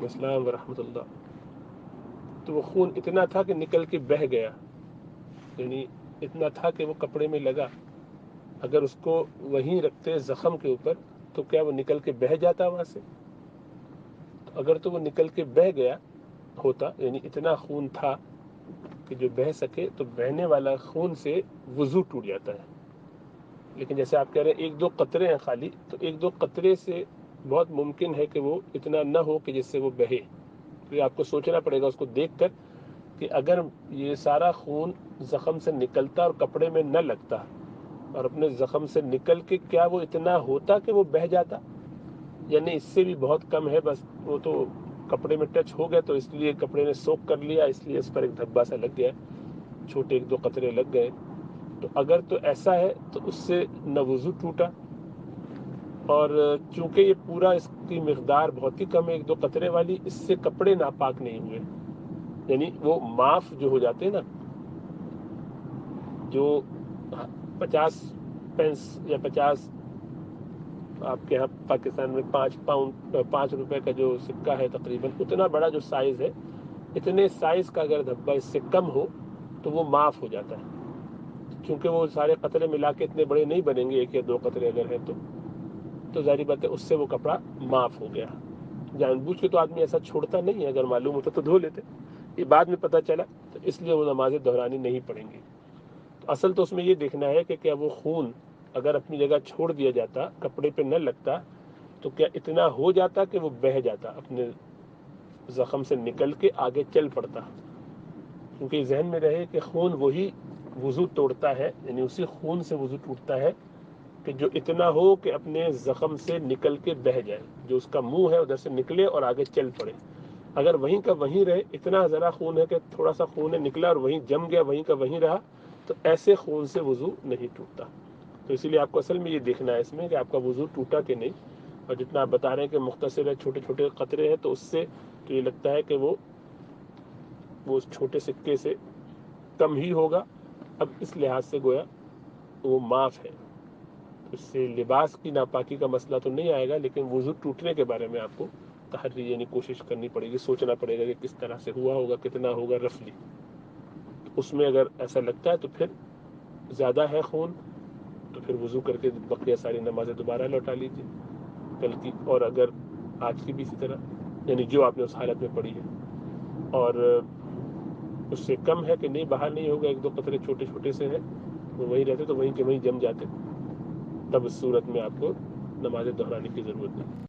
السلام ورحمۃ اللہ. تو وہ خون اتنا تھا کہ نکل کے بہہ گیا، یعنی اتنا تھا کہ وہ کپڑے میں لگا. اگر اس کو وہیں رکھتے زخم کے اوپر تو کیا وہ نکل کے بہہ جاتا وہاں سے؟ تو اگر تو وہ نکل کے بہہ گیا ہوتا، یعنی اتنا خون تھا کہ جو بہہ سکے، تو بہنے والا خون سے وضو ٹوٹ جاتا ہے. لیکن جیسے آپ کہہ رہے ہیں ایک دو قطرے ہیں خالی، تو ایک دو قطرے سے بہت ممکن ہے کہ وہ اتنا نہ ہو کہ جس سے وہ بہے. تو آپ کو سوچنا پڑے گا اس کو دیکھ کر کہ اگر یہ سارا خون زخم سے نکلتا اور کپڑے میں نہ لگتا اور اپنے زخم سے نکل کے کیا وہ اتنا ہوتا کہ وہ بہہ جاتا، یعنی اس سے بھی بہت کم ہے. بس وہ تو کپڑے میں ٹچ ہو گیا تو اس لیے کپڑے نے سوک کر لیا، اس لیے اس پر ایک دھبا سا لگ گیا، چھوٹے ایک دو قطرے لگ گئے. تو اگر تو ایسا ہے تو اس سے نہ وضو ٹوٹا، اور چونکہ یہ پورا اس کی مقدار بہت ہی کم ہے، ایک دو قطرے والی، اس سے کپڑے ناپاک نہیں ہوئے. یعنی وہ معاف جو ہو جاتے ہیں نا، جو 50 پینس یا 50 آپ کے یہاں پاکستان میں 5 روپے کا جو سکہ ہے تقریباً اتنا بڑا جو سائز ہے، اتنے سائز کا اگر دھبا اس سے کم ہو تو وہ معاف ہو جاتا ہے. کیونکہ وہ سارے قطرے ملا کے اتنے بڑے نہیں بنیں گے، ایک یا دو قطرے اگر ہیں تو ظاہری بات ہے اس سے وہ کپڑا معاف ہو گیا. جان بوجھ کے تو آدمی ایسا چھوڑتا نہیں ہے، اگر معلوم ہوتا تو دھو لیتے، یہ بعد میں پتہ چلا تو اس لیے وہ نمازیں دہرانی نہیں پڑیں گی. تو اصل تو اس میں یہ دیکھنا ہے کہ کیا وہ خون اگر اپنی جگہ چھوڑ دیا جاتا، کپڑے پہ نہ لگتا، تو کیا اتنا ہو جاتا کہ وہ بہہ جاتا، اپنے زخم سے نکل کے آگے چل پڑتا. کیونکہ ذہن میں رہے کہ خون وہی وضو توڑتا ہے، یعنی اسی خون سے وضو ٹوٹتا ہے کہ جو اتنا ہو کہ اپنے زخم سے نکل کے بہہ جائے، جو اس کا منہ ہے ادھر سے نکلے اور آگے چل پڑے. اگر وہیں کا وہیں رہے، اتنا ذرا خون ہے کہ تھوڑا سا خون ہے نکلا اور وہیں جم گیا، وہیں کا وہیں رہا، تو ایسے خون سے وضو نہیں ٹوٹتا. تو اسی لیے آپ کو اصل میں یہ دیکھنا ہے اس میں کہ آپ کا وضو ٹوٹا کہ نہیں. اور جتنا آپ بتا رہے ہیں کہ مختصر ہے، چھوٹے چھوٹے قطرے ہیں، تو اس سے تو یہ لگتا ہے کہ وہ اس چھوٹے سکے سے کم ہی ہوگا. اب اس لحاظ سے گویا وہ معاف ہے. اس سے لباس کی ناپاکی کا مسئلہ تو نہیں آئے گا، لیکن وضو ٹوٹنے کے بارے میں آپ کو تحری یعنی کوشش کرنی پڑے گی، سوچنا پڑے گا کہ کس طرح سے ہوا ہوگا، کتنا ہوگا رفلی. اس میں اگر ایسا لگتا ہے تو پھر زیادہ ہے خون تو پھر وضو کر کے بقیہ ساری نمازیں دوبارہ لوٹا لیجیے کل کی، اور اگر آج کی بھی اسی طرح، یعنی جو آپ نے اس حالت میں پڑھی ہے. اور اس سے کم ہے کہ نہیں باہر نہیں ہوگا، ایک دو قطرے چھوٹے چھوٹے سے ہیں، وہ وہیں رہتے تو وہیں کے وہیں جم جاتے، تب اس صورت میں آپ کو نماز دہرانے کی ضرورت نہیں.